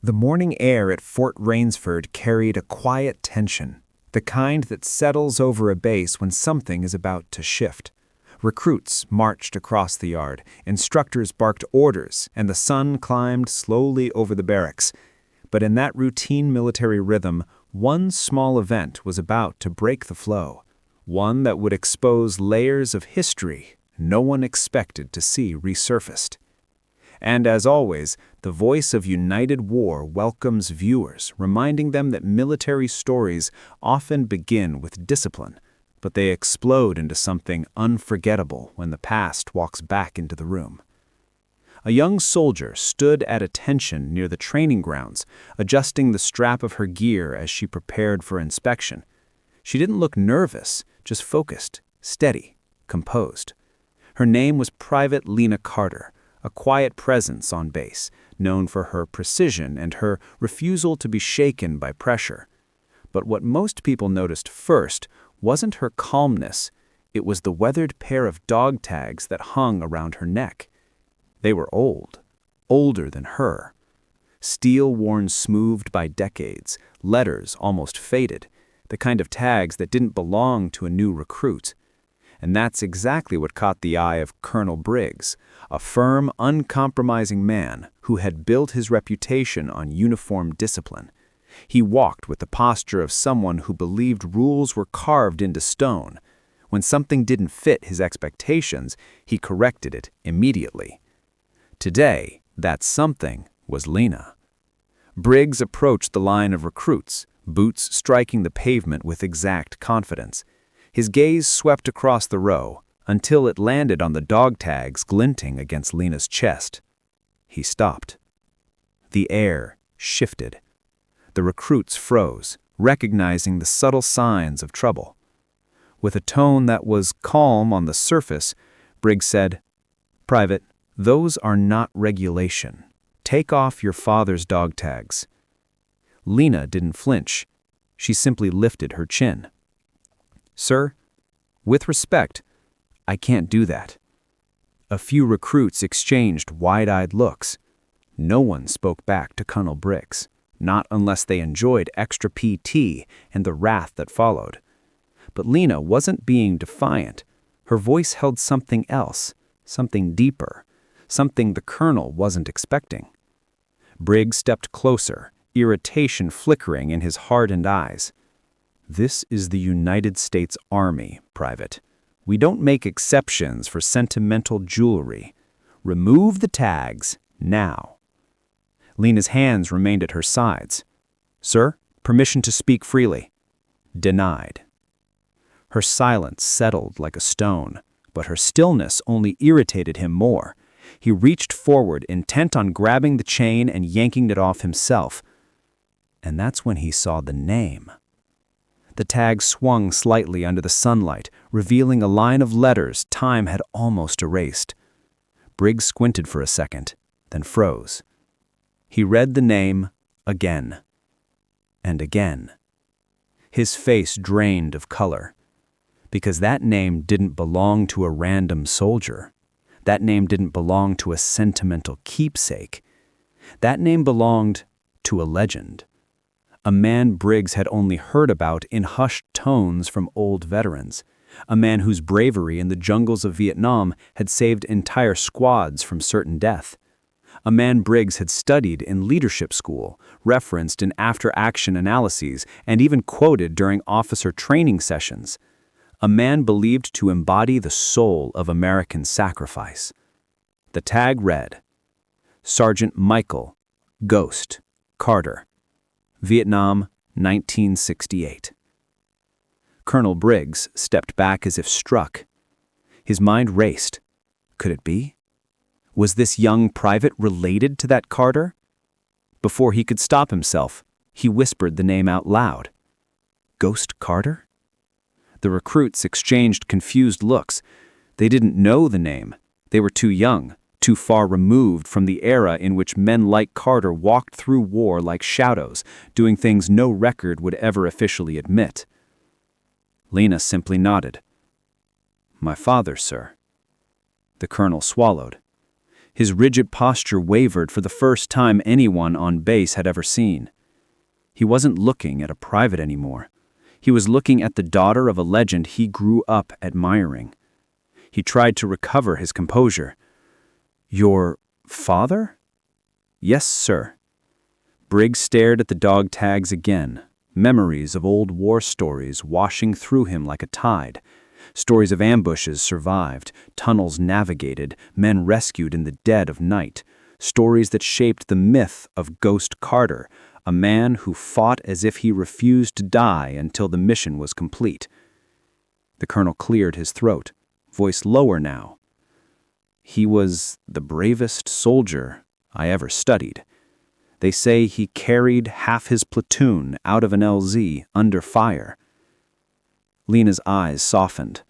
The morning air at Fort Rainsford carried a quiet tension, the kind that settles over a base when something is about to shift. Recruits marched across the yard, instructors barked orders, and the sun climbed slowly over the barracks. But in that routine military rhythm, one small event was about to break the flow, one that would expose layers of history no one expected to see resurfaced. And as always, the voice of united war welcomes viewers, reminding them that military stories often begin with discipline, but they explode into something unforgettable when the past walks back into the room. A young soldier stood at attention near the training grounds, adjusting the strap of her gear as she prepared for inspection. She didn't look nervous, just focused, steady, composed. Her name was Private Lena Carter, a quiet presence on base, known for her precision and her refusal to be shaken by pressure. But what most people noticed first wasn't her calmness, it was the weathered pair of dog tags that hung around her neck. They were old, older than her. Steel worn smoothed by decades, letters almost faded, the kind of tags that didn't belong to a new recruit. And that's exactly what caught the eye of Colonel Briggs, a firm, uncompromising man who had built his reputation on uniform discipline. He walked with the posture of someone who believed rules were carved into stone. When something didn't fit his expectations, he corrected it immediately. Today, that something was Lena. Briggs approached the line of recruits, boots striking the pavement with exact confidence. His gaze swept across the row until it landed on the dog tags glinting against Lena's chest. He stopped. The air shifted. The recruits froze, recognizing the subtle signs of trouble. With a tone that was calm on the surface, Briggs said, "Private, those are not regulation. Take off your father's dog tags." Lena didn't flinch. She simply lifted her chin. "Sir, with respect, I can't do that." A few recruits exchanged wide-eyed looks. No one spoke back to Colonel Briggs, not unless they enjoyed extra PT and the wrath that followed. But Lena wasn't being defiant. Her voice held something else, something deeper, something the colonel wasn't expecting. Briggs stepped closer, irritation flickering in his hardened eyes. "This is the United States Army, Private. We don't make exceptions for sentimental jewelry. Remove the tags, now." Lena's hands remained at her sides. "Sir, permission to speak freely." Denied. Her silence settled like a stone, but her stillness only irritated him more. He reached forward, intent on grabbing the chain and yanking it off himself. And that's when he saw the name. The tag swung slightly under the sunlight, revealing a line of letters time had almost erased. Briggs squinted for a second, then froze. He read the name again and again. His face drained of color, because that name didn't belong to a random soldier. That name didn't belong to a sentimental keepsake. That name belonged to a legend. A man Briggs had only heard about in hushed tones from old veterans. A man whose bravery in the jungles of Vietnam had saved entire squads from certain death. A man Briggs had studied in leadership school, referenced in after-action analyses, and even quoted during officer training sessions. A man believed to embody the soul of American sacrifice. The tag read, Sergeant Michael, Ghost, Carter, Vietnam, 1968. Colonel Briggs stepped back as if struck. His mind raced. Could it be? Was this young private related to that Carter? Before he could stop himself, he whispered the name out loud. Ghost Carter? The recruits exchanged confused looks. They didn't know the name. They were too young, too far removed from the era in which men like Carter walked through war like shadows, doing things no record would ever officially admit. Lena simply nodded. My father, sir. The colonel swallowed. His rigid posture wavered for the first time anyone on base had ever seen. He wasn't looking at a private anymore. He was looking at the daughter of a legend he grew up admiring. He tried to recover his composure. "Your father?" "Yes, sir." Briggs stared at the dog tags again, memories of old war stories washing through him like a tide. Stories of ambushes survived, tunnels navigated, men rescued in the dead of night. Stories that shaped the myth of Ghost Carter, a man who fought as if he refused to die until the mission was complete. The colonel cleared his throat, voice lower now. "He was the bravest soldier I ever studied. They say he carried half his platoon out of an LZ under fire." Lena's eyes softened.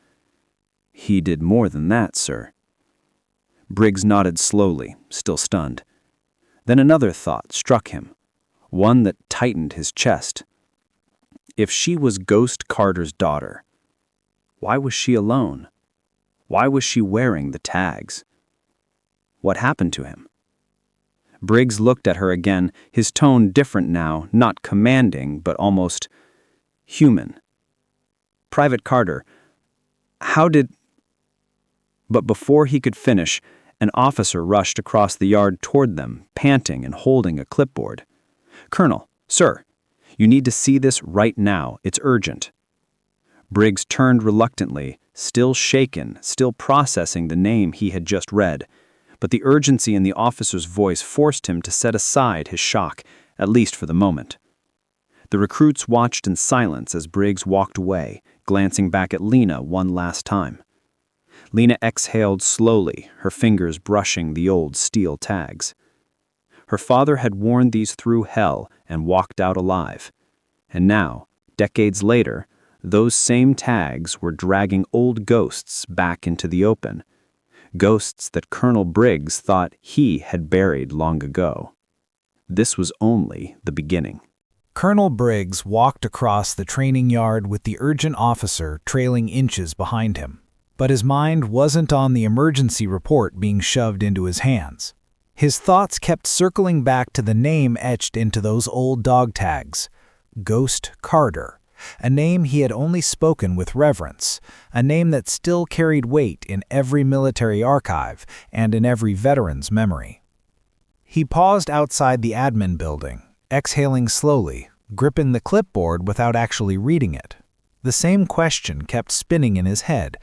"He did more than that, sir." Briggs nodded slowly, still stunned. Then another thought struck him, one that tightened his chest. If she was Ghost Carter's daughter, why was she alone? Why was she wearing the tags? What happened to him? Briggs looked at her again, his tone different now, not commanding, but almost human. "Private Carter, how did—" But before he could finish, an officer rushed across the yard toward them, panting and holding a clipboard. "Colonel, sir, you need to see this right now. It's urgent." Briggs turned reluctantly, still shaken, still processing the name he had just read. But the urgency in the officer's voice forced him to set aside his shock, at least for the moment. The recruits watched in silence as Briggs walked away, glancing back at Lena one last time. Lena exhaled slowly, her fingers brushing the old steel tags. Her father had worn these through hell and walked out alive. And now, decades later, those same tags were dragging old ghosts back into the open. Ghosts that Colonel Briggs thought he had buried long ago. This was only the beginning. Colonel Briggs walked across the training yard with the urgent officer trailing inches behind him. But his mind wasn't on the emergency report being shoved into his hands. His thoughts kept circling back to the name etched into those old dog tags. Ghost Carter. A name he had only spoken with reverence, a name that still carried weight in every military archive and in every veteran's memory. He paused outside the admin building, exhaling slowly, gripping the clipboard without actually reading it. The same question kept spinning in his head.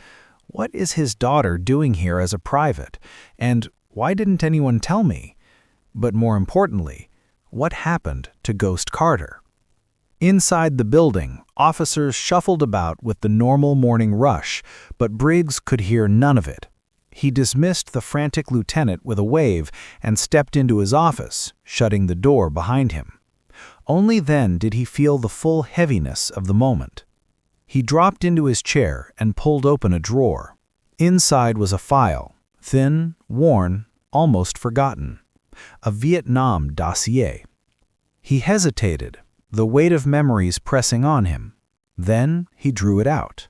What is his daughter doing here as a private? And why didn't anyone tell me? But more importantly, what happened to Ghost Carter? Inside the building, officers shuffled about with the normal morning rush, but Briggs could hear none of it. He dismissed the frantic lieutenant with a wave and stepped into his office, shutting the door behind him. Only then did he feel the full heaviness of the moment. He dropped into his chair and pulled open a drawer. Inside was a file, thin, worn, almost forgotten. A Vietnam dossier. He hesitated, the weight of memories pressing on him. Then he drew it out.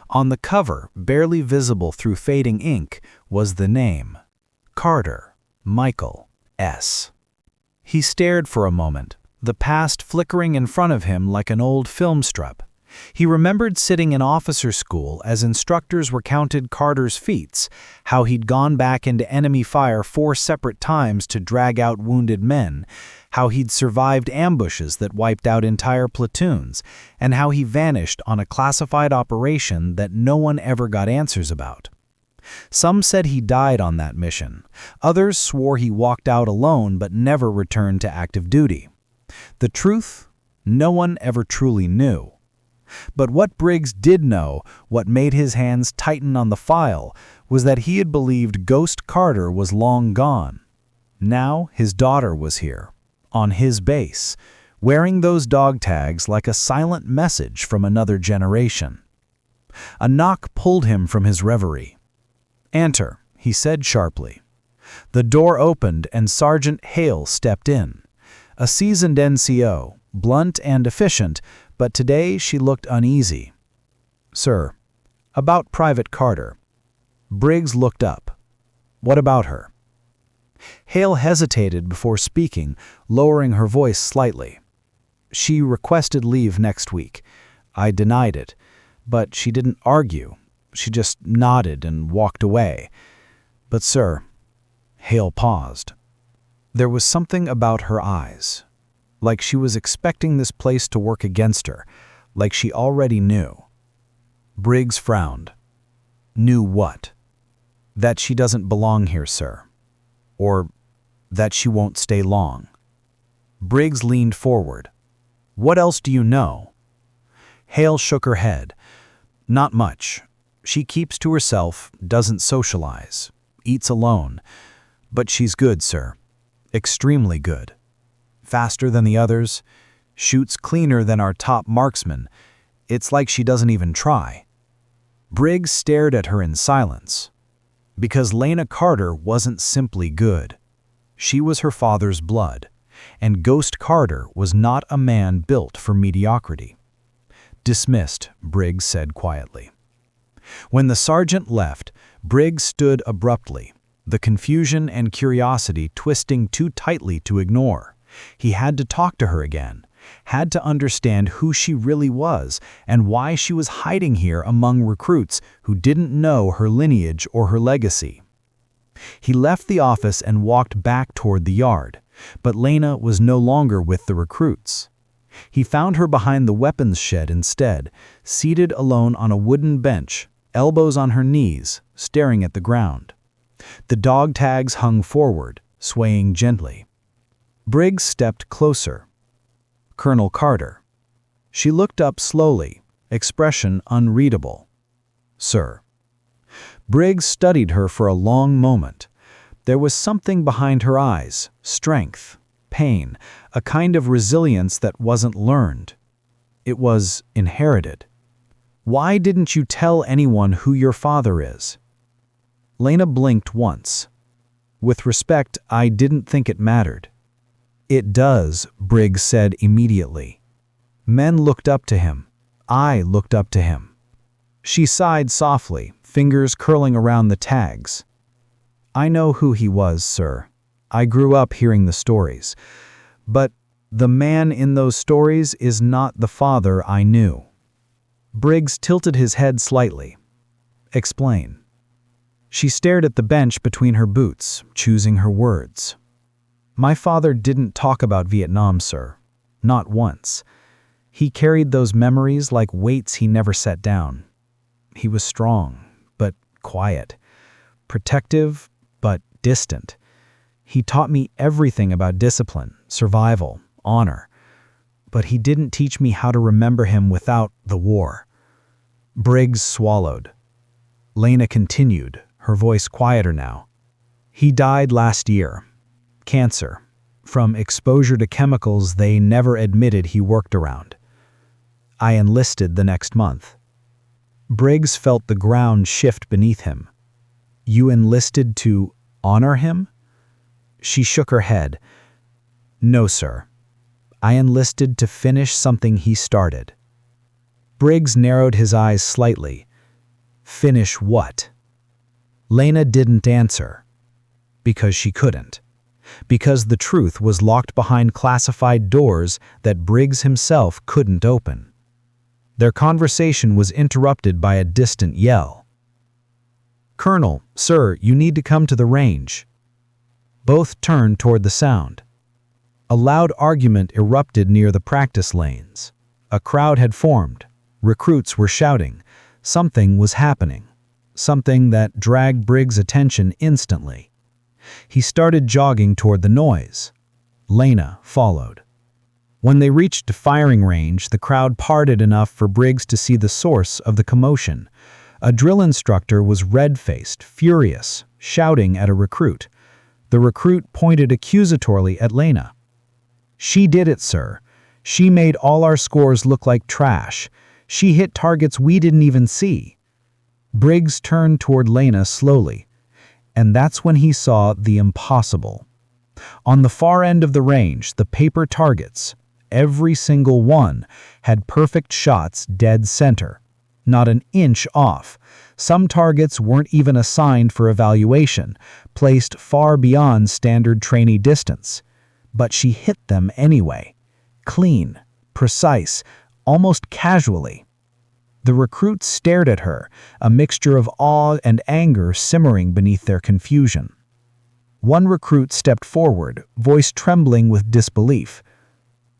On the cover, barely visible through fading ink, was the name. Carter, Michael S. He stared for a moment, the past flickering in front of him like an old film strip. He remembered sitting in officer school as instructors recounted Carter's feats, how he'd gone back into enemy fire 4 separate times to drag out wounded men, how he'd survived ambushes that wiped out entire platoons, and how he vanished on a classified operation that no one ever got answers about. Some said he died on that mission. Others swore he walked out alone but never returned to active duty. The truth, no one ever truly knew. But what Briggs did know, what made his hands tighten on the file, was that he had believed Ghost Carter was long gone. Now his daughter was here, on his base, wearing those dog tags like a silent message from another generation. A knock pulled him from his reverie. "Enter," he said sharply. The door opened and Sergeant Hale stepped in. A seasoned NCO, blunt and efficient, but today she looked uneasy. "Sir, about Private Carter." Briggs looked up. "What about her?" Hale hesitated before speaking, lowering her voice slightly. She requested leave next week. I denied it, but she didn't argue. She just nodded and walked away. But sir, Hale paused. There was something about her eyes, like she was expecting this place to work against her, like she already knew. Briggs frowned. Knew what? That she doesn't belong here, sir. Or that she won't stay long. Briggs leaned forward. What else do you know? Hale shook her head. Not much. She keeps to herself, doesn't socialize, eats alone. But she's good, sir. Extremely good. Faster than the others, shoots cleaner than our top marksman. It's like she doesn't even try. Briggs stared at her in silence. Because Lena Carter wasn't simply good. She was her father's blood, and Ghost Carter was not a man built for mediocrity. Dismissed, Briggs said quietly. When the sergeant left, Briggs stood abruptly, the confusion and curiosity twisting too tightly to ignore. He had to talk to her again, had to understand who she really was and why she was hiding here among recruits who didn't know her lineage or her legacy. He left the office and walked back toward the yard, but Lena was no longer with the recruits. He found her behind the weapons shed instead, seated alone on a wooden bench, elbows on her knees, staring at the ground. The dog tags hung forward, swaying gently. Briggs stepped closer. Colonel Carter. She looked up slowly, expression unreadable. Sir. Briggs studied her for a long moment. There was something behind her eyes, strength, pain, a kind of resilience that wasn't learned. It was inherited. Why didn't you tell anyone who your father is? Lena blinked once. With respect, I didn't think it mattered. It does, Briggs said immediately. Men looked up to him. I looked up to him. She sighed softly, fingers curling around the tags. I know who he was, sir. I grew up hearing the stories. But the man in those stories is not the father I knew. Briggs tilted his head slightly. Explain. She stared at the bench between her boots, choosing her words. My father didn't talk about Vietnam, sir. Not once. He carried those memories like weights he never set down. He was strong, but quiet. Protective, but distant. He taught me everything about discipline, survival, honor. But he didn't teach me how to remember him without the war. Briggs swallowed. Lena continued, her voice quieter now. He died last year. Cancer. From exposure to chemicals they never admitted he worked around. I enlisted the next month. Briggs felt the ground shift beneath him. You enlisted to honor him? She shook her head. No, sir. I enlisted to finish something he started. Briggs narrowed his eyes slightly. Finish what? Lena didn't answer. Because she couldn't. Because the truth was locked behind classified doors that Briggs himself couldn't open. Their conversation was interrupted by a distant yell. Colonel, sir, you need to come to the range. Both turned toward the sound. A loud argument erupted near the practice lanes. A crowd had formed. Recruits were shouting. Something was happening. Something that dragged Briggs' attention instantly. He started jogging toward the noise. Lena followed. When they reached the firing range, the crowd parted enough for Briggs to see the source of the commotion. A drill instructor was red-faced, furious, shouting at a recruit. The recruit pointed accusatorily at Lena. She did it, sir. She made all our scores look like trash. She hit targets we didn't even see. Briggs turned toward Lena slowly, and that's when he saw the impossible. On the far end of the range, the paper targets, every single one, had perfect shots dead center. not an inch off. Some targets weren't even assigned for evaluation, placed far beyond standard trainee distance. But she hit them anyway. Clean, precise, almost casually. The recruits stared at her, a mixture of awe and anger simmering beneath their confusion. One recruit stepped forward, voice trembling with disbelief.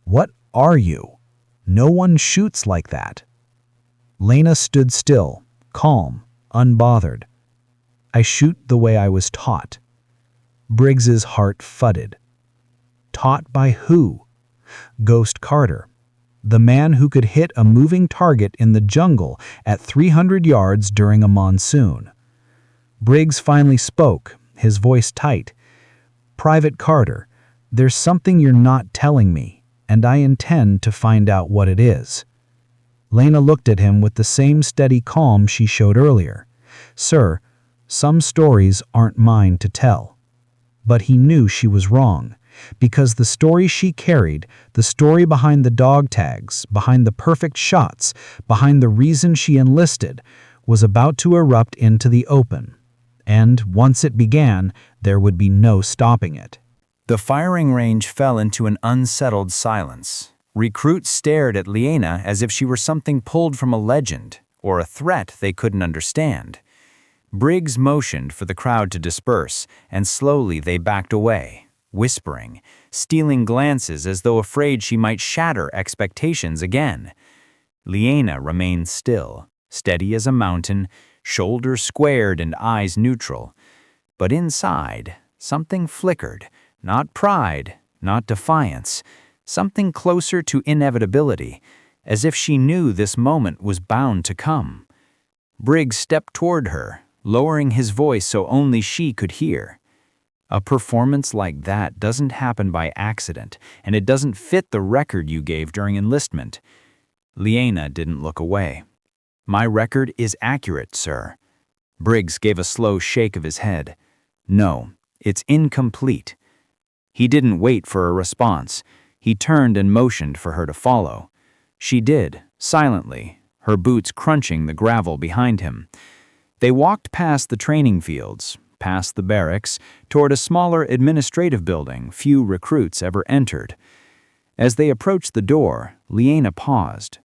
"What are you? No one shoots like that." Lena stood still, calm, unbothered. "I shoot the way I was taught." Briggs's heart thudded. Taught by who? Ghost Carter, the man who could hit a moving target in the jungle at 300 yards during a monsoon. Briggs finally spoke, his voice tight. "Private Carter, there's something you're not telling me, and I intend to find out what it is." Lena looked at him with the same steady calm she showed earlier. "Sir, some stories aren't mine to tell." But he knew she was wrong, because the story she carried, the story behind the dog tags, behind the perfect shots, behind the reason she enlisted, was about to erupt into the open. And once it began, there would be no stopping it. The firing range fell into an unsettled silence. Recruits stared at Lena as if she were something pulled from a legend, or a threat they couldn't understand. Briggs motioned for the crowd to disperse, and slowly they backed away, whispering, stealing glances as though afraid she might shatter expectations again. Lena remained still, steady as a mountain, shoulders squared and eyes neutral. But inside, something flickered, not pride, not defiance, something closer to inevitability, as if she knew this moment was bound to come. Briggs stepped toward her, lowering his voice so only she could hear. "A performance like that doesn't happen by accident, and it doesn't fit the record you gave during enlistment." Lena didn't look away. "My record is accurate, sir." Briggs gave a slow shake of his head. "No, it's incomplete." He didn't wait for a response. He turned and motioned for her to follow. She did, silently, her boots crunching the gravel behind him. They walked past the training fields, past the barracks, toward a smaller administrative building few recruits ever entered. As they approached the door, Lena paused.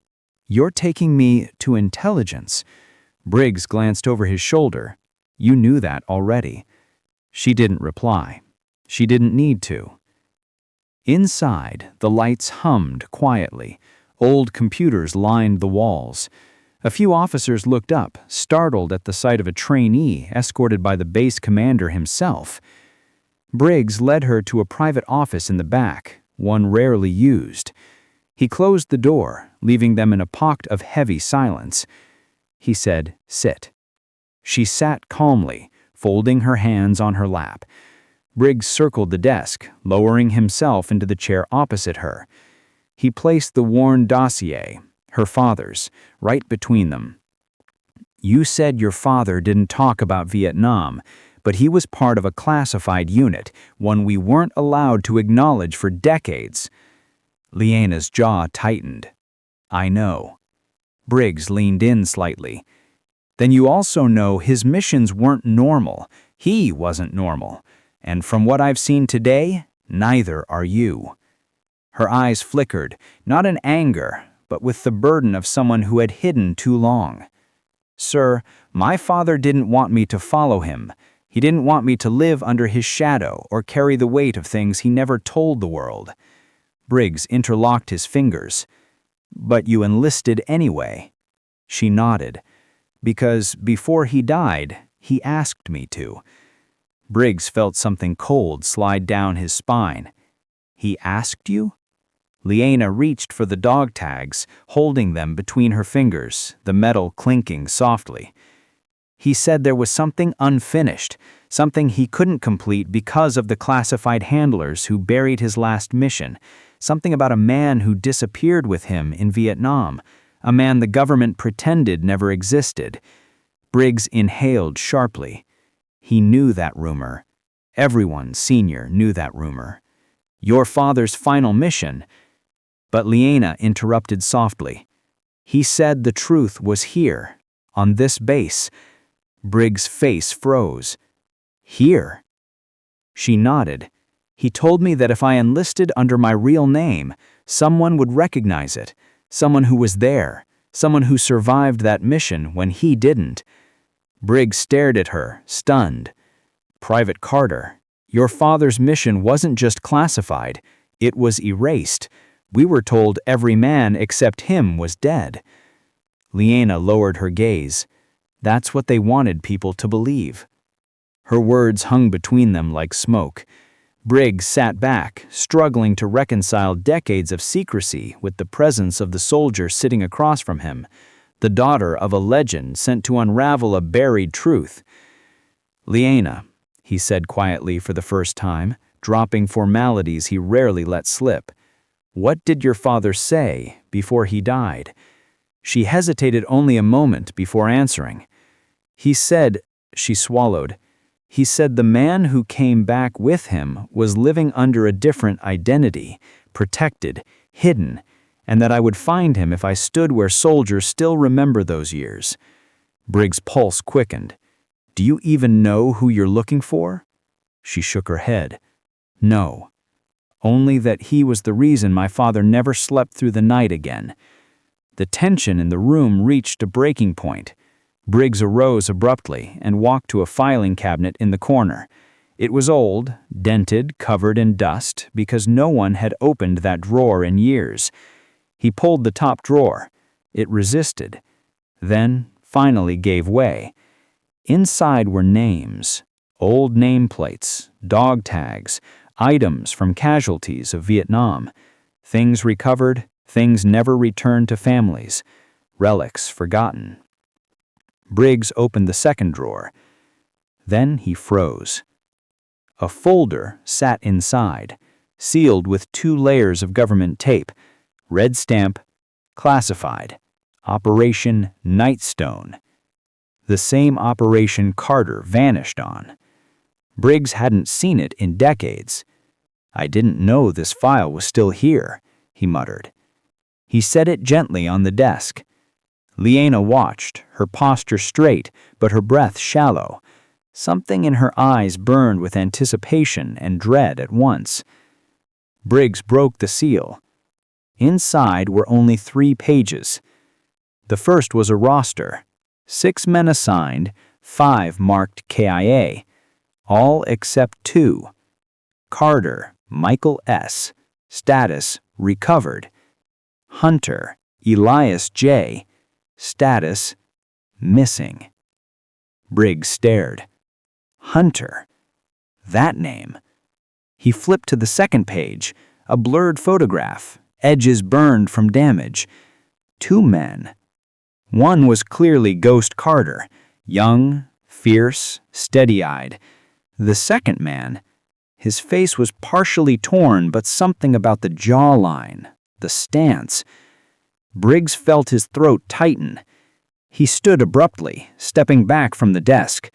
"You're taking me to intelligence." Briggs glanced over his shoulder. "You knew that already." She didn't reply. She didn't need to. Inside, the lights hummed quietly. Old computers lined the walls. A few officers looked up, startled at the sight of a trainee escorted by the base commander himself. Briggs led her to a private office in the back, one rarely used. He closed the door, leaving them in a pocket of heavy silence. He said, "Sit." She sat calmly, folding her hands on her lap. Briggs circled the desk, lowering himself into the chair opposite her. He placed the worn dossier, her father's, right between them. "You said your father didn't talk about Vietnam, but he was part of a classified unit, one we weren't allowed to acknowledge for decades." Lena's jaw tightened. "I know." Briggs leaned in slightly. "Then you also know his missions weren't normal. He wasn't normal. And from what I've seen today, neither are you." Her eyes flickered, not in anger, but with the burden of someone who had hidden too long. "Sir, my father didn't want me to follow him. He didn't want me to live under his shadow or carry the weight of things he never told the world." Briggs interlocked his fingers. "But you enlisted anyway." She nodded. "Because before he died, he asked me to." Briggs felt something cold slide down his spine. "He asked you?" Lena reached for the dog tags, holding them between her fingers, the metal clinking softly. "He said there was something unfinished, something he couldn't complete because of the classified handlers who buried his last mission, something about a man who disappeared with him in Vietnam, a man the government pretended never existed." Briggs inhaled sharply. He knew that rumor. Everyone senior knew that rumor. "Your father's final mission." But Lena interrupted softly. He said the truth was here, on this base. Briggs' face froze. Here? She nodded. He told me that if I enlisted under my real name, someone would recognize it, someone who was there, someone who survived that mission when he didn't. Briggs stared at her, stunned. Private Carter, your father's mission wasn't just classified, it was erased. We were told every man except him was dead. Leanna lowered her gaze. That's what they wanted people to believe. Her words hung between them like smoke. Briggs sat back, struggling to reconcile decades of secrecy with the presence of the soldier sitting across from him, the daughter of a legend sent to unravel a buried truth. Leanna, he said quietly for the first time, dropping formalities he rarely let slip. What did your father say before he died? She hesitated only a moment before answering. He said, she swallowed, he said the man who came back with him was living under a different identity, protected, hidden, and that I would find him if I stood where soldiers still remember those years. Briggs' pulse quickened. Do you even know who you're looking for? She shook her head. No. Only that he was the reason my father never slept through the night again. The tension in the room reached a breaking point. Briggs arose abruptly and walked to a filing cabinet in the corner. It was old, dented, covered in dust, because no one had opened that drawer in years. He pulled the top drawer. It resisted. Then, finally gave way. Inside were names, old nameplates, dog tags, items from casualties of Vietnam. Things recovered, things never returned to families. Relics forgotten. Briggs opened the second drawer. Then he froze. A folder sat inside, sealed with 2 layers of government tape. Red stamp, classified, Operation Nightstone. The same operation Carter vanished on. Briggs hadn't seen it in decades. I didn't know this file was still here, he muttered. He set it gently on the desk. Leanna watched, her posture straight, but her breath shallow. Something in her eyes burned with anticipation and dread at once. Briggs broke the seal. Inside were only 3 pages. The first was a roster. 6 men assigned, 5 marked KIA. All except 2. Carter, Michael S. Status, recovered. Hunter, Elias J. Status, missing. Briggs stared. Hunter. That name. He flipped to the second page, a blurred photograph, edges burned from damage. 2 men. One was clearly Ghost Carter, young, fierce, steady-eyed. The second man, his face was partially torn, but something about the jawline, the stance. Briggs felt his throat tighten. He stood abruptly, stepping back from the desk.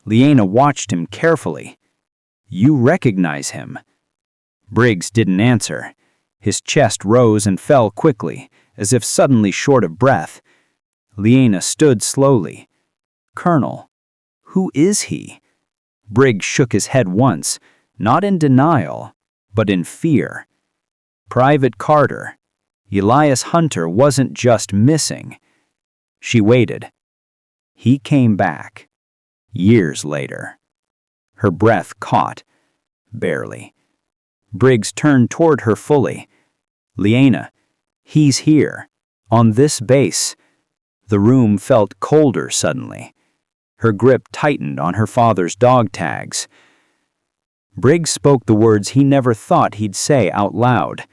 Leanna watched him carefully. You recognize him. Briggs didn't answer. His chest rose and fell quickly, as if suddenly short of breath. Leanna stood slowly. Colonel, who is he? Briggs shook his head once, not in denial, but in fear. Private Carter. Elias Hunter wasn't just missing. She waited. He came back. Years later. Her breath caught. Barely. Briggs turned toward her fully. Leanna, he's here. On this base. The room felt colder suddenly. Her grip tightened on her father's dog tags. Briggs spoke the words he never thought he'd say out loud.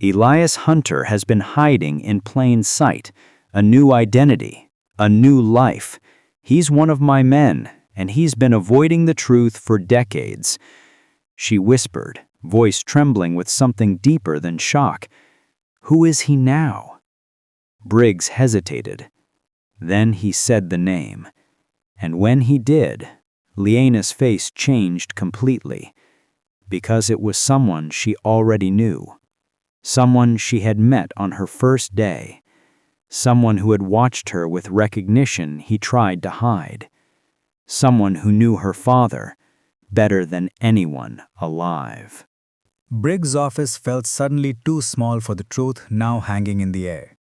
Elias Hunter has been hiding in plain sight. A new identity. A new life. He's one of my men, and he's been avoiding the truth for decades. She whispered, voice trembling with something deeper than shock. Who is he now? Briggs hesitated. Then he said the name. And when he did, Leanna's face changed completely. Because it was someone she already knew. Someone she had met on her first day. Someone who had watched her with recognition he tried to hide. Someone who knew her father better than anyone alive. Briggs' office felt suddenly too small for the truth now hanging in the air.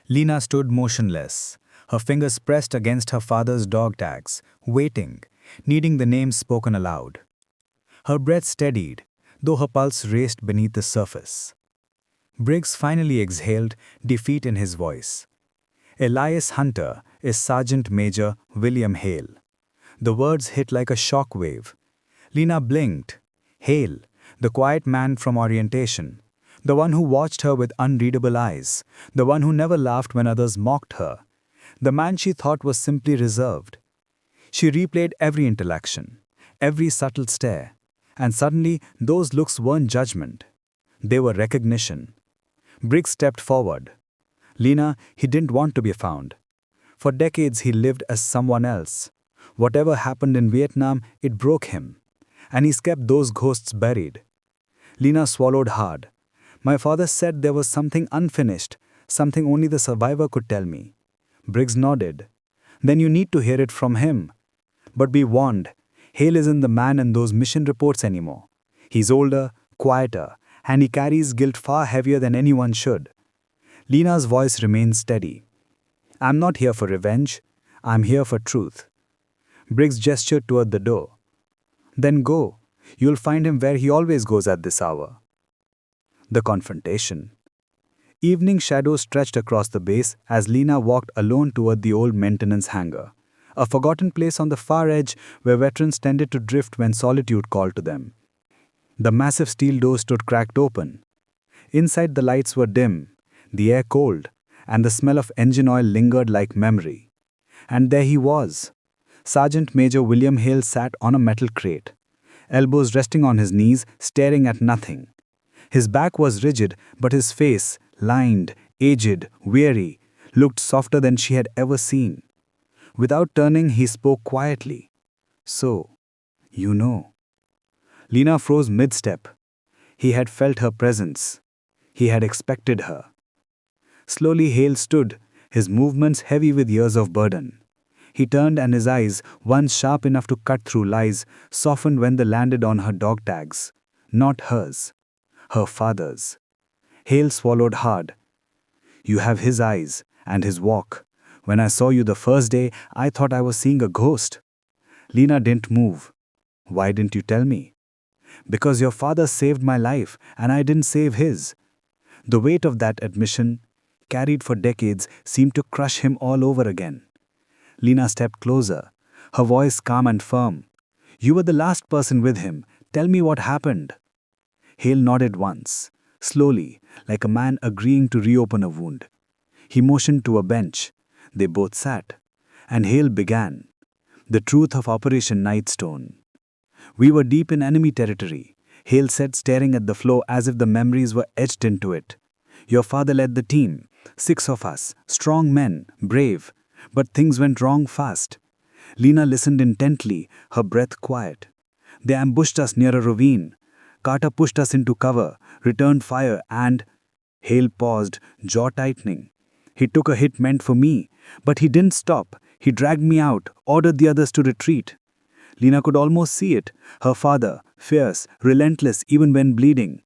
Lena stood motionless, her fingers pressed against her father's dog tags, waiting, needing the names spoken aloud. Her breath steadied, though her pulse raced beneath the surface. Briggs finally exhaled, defeat in his voice. Elias Hunter is Sergeant Major William Hale. The words hit like a shock wave. Lena blinked. Hale, the quiet man from orientation, the one who watched her with unreadable eyes, the one who never laughed when others mocked her, the man she thought was simply reserved. She replayed every intellection, every subtle stare, and suddenly those looks weren't judgment. They were recognition. Briggs stepped forward. Lena, he didn't want to be found. For decades he lived as someone else. Whatever happened in Vietnam, it broke him. And he's kept those ghosts buried. Lena swallowed hard. My father said there was something unfinished, something only the survivor could tell me. Briggs nodded. Then you need to hear it from him. But be warned, Hale isn't the man in those mission reports anymore. He's older, quieter, and he carries guilt far heavier than anyone should. Lena's voice remained steady. I'm not here for revenge. I'm here for truth. Briggs gestured toward the door. Then go. You'll find him where he always goes at this hour. The confrontation. Evening shadows stretched across the base as Lena walked alone toward the old maintenance hangar, a forgotten place on the far edge where veterans tended to drift when solitude called to them. The massive steel door stood cracked open. Inside the lights were dim, the air cold, and the smell of engine oil lingered like memory. And there he was. Sergeant Major William Hale sat on a metal crate, elbows resting on his knees, staring at nothing. His back was rigid, but his face, lined, aged, weary, looked softer than she had ever seen. Without turning, he spoke quietly. So, you know. Lena froze mid-step. He had felt her presence. He had expected her. Slowly Hale stood, his movements heavy with years of burden. He turned and his eyes, once sharp enough to cut through lies, softened when they landed on her dog tags. Not hers. Her father's. Hale swallowed hard. You have his eyes and his walk. When I saw you the first day, I thought I was seeing a ghost. Lena didn't move. Why didn't you tell me? Because your father saved my life and I didn't save his. The weight of that admission, carried for decades, seemed to crush him all over again. Lena stepped closer, her voice calm and firm. You were the last person with him. Tell me what happened. Hale nodded once, slowly, like a man agreeing to reopen a wound. He motioned to a bench. They both sat. And Hale began. The truth of Operation Nightstone. We were deep in enemy territory, Hale said, staring at the floor as if the memories were etched into it. Your father led the team, 6 of us, strong men, brave. But things went wrong fast. Lena listened intently, her breath quiet. They ambushed us near a ravine. Carter pushed us into cover, returned fire, and... Hale paused, jaw tightening. He took a hit meant for me, but he didn't stop. He dragged me out, ordered the others to retreat. Lena could almost see it, her father, fierce, relentless even when bleeding.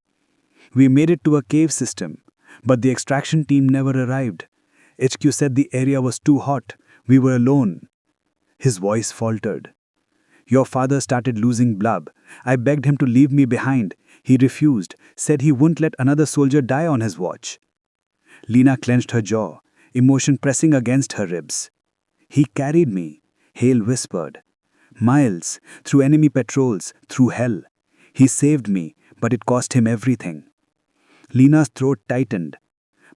We made it to a cave system, but the extraction team never arrived. HQ said the area was too hot. We were alone. His voice faltered. Your father started losing blood. I begged him to leave me behind. He refused, said he wouldn't let another soldier die on his watch. Lena clenched her jaw, emotion pressing against her ribs. He carried me, Hale whispered. Miles, through enemy patrols, through hell. He saved me, but it cost him everything. Lena's throat tightened.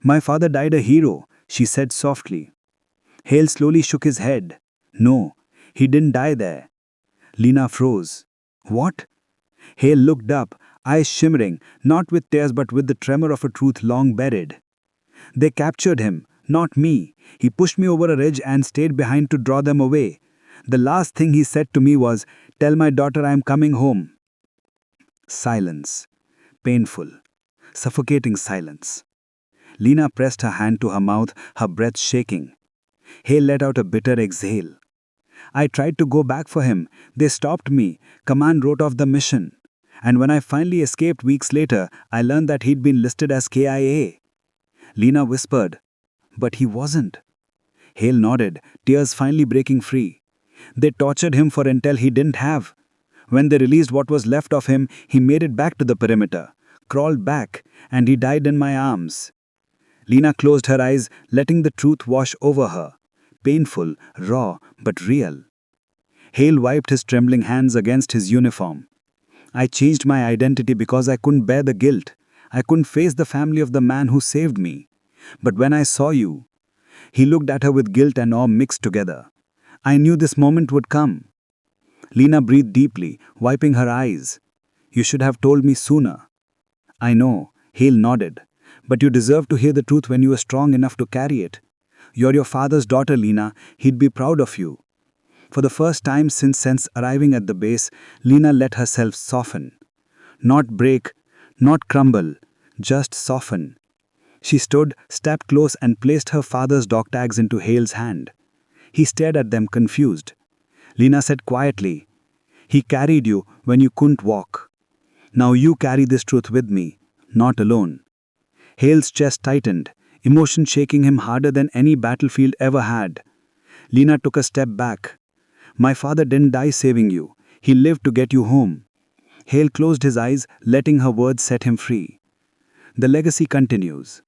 My father died a hero, she said softly. Hale slowly shook his head. No, he didn't die there. Lena froze. What? Hale looked up, eyes shimmering, not with tears but with the tremor of a truth long buried. They captured him, not me. He pushed me over a ridge and stayed behind to draw them away. The last thing he said to me was, tell my daughter I am coming home. Silence. Painful. Suffocating silence. Lena pressed her hand to her mouth, her breath shaking. Hale let out a bitter exhale. I tried to go back for him. They stopped me. Command wrote off the mission. And when I finally escaped weeks later, I learned that he'd been listed as KIA. Lena whispered, "But he wasn't." Hale nodded, tears finally breaking free. They tortured him for intel he didn't have. When they released what was left of him, he made it back to the perimeter, crawled back, and he died in my arms. Lena closed her eyes, letting the truth wash over her. Painful, raw, but real. Hale wiped his trembling hands against his uniform. I changed my identity because I couldn't bear the guilt. I couldn't face the family of the man who saved me. But when I saw you, he looked at her with guilt and awe mixed together. I knew this moment would come. Lena breathed deeply, wiping her eyes. You should have told me sooner. I know, Hale nodded. But you deserve to hear the truth when you were strong enough to carry it. You're your father's daughter, Lena. He'd be proud of you. For the first time since arriving at the base, Lena let herself soften. Not break, not crumble, just soften. She stood, stepped close and placed her father's dog tags into Hale's hand. He stared at them confused. Lena said quietly, "He carried you when you couldn't walk. Now you carry this truth with me, not alone." Hale's chest tightened, emotion shaking him harder than any battlefield ever had. Lena took a step back. "My father didn't die saving you. He lived to get you home." Hale closed his eyes, letting her words set him free. The legacy continues.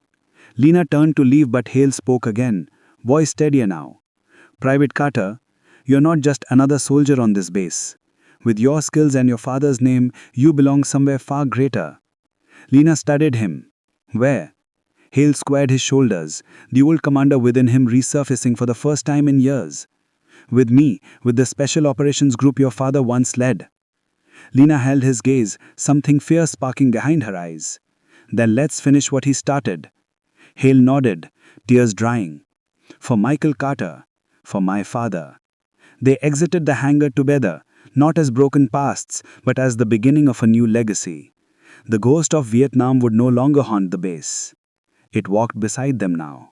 Lena turned to leave, but Hale spoke again, voice steadier now. "Private Carter, you're not just another soldier on this base. With your skills and your father's name, you belong somewhere far greater." Lena studied him. "Where?" Hale squared his shoulders, the old commander within him resurfacing for the first time in years. "With me, with the special operations group your father once led." Lena held his gaze, something fierce sparking behind her eyes. "Then let's finish what he started." Hale nodded, tears drying. "For Michael Carter, for my father." They exited the hangar together, not as broken pasts, but as the beginning of a new legacy. The ghost of Vietnam would no longer haunt the base. It walked beside them now.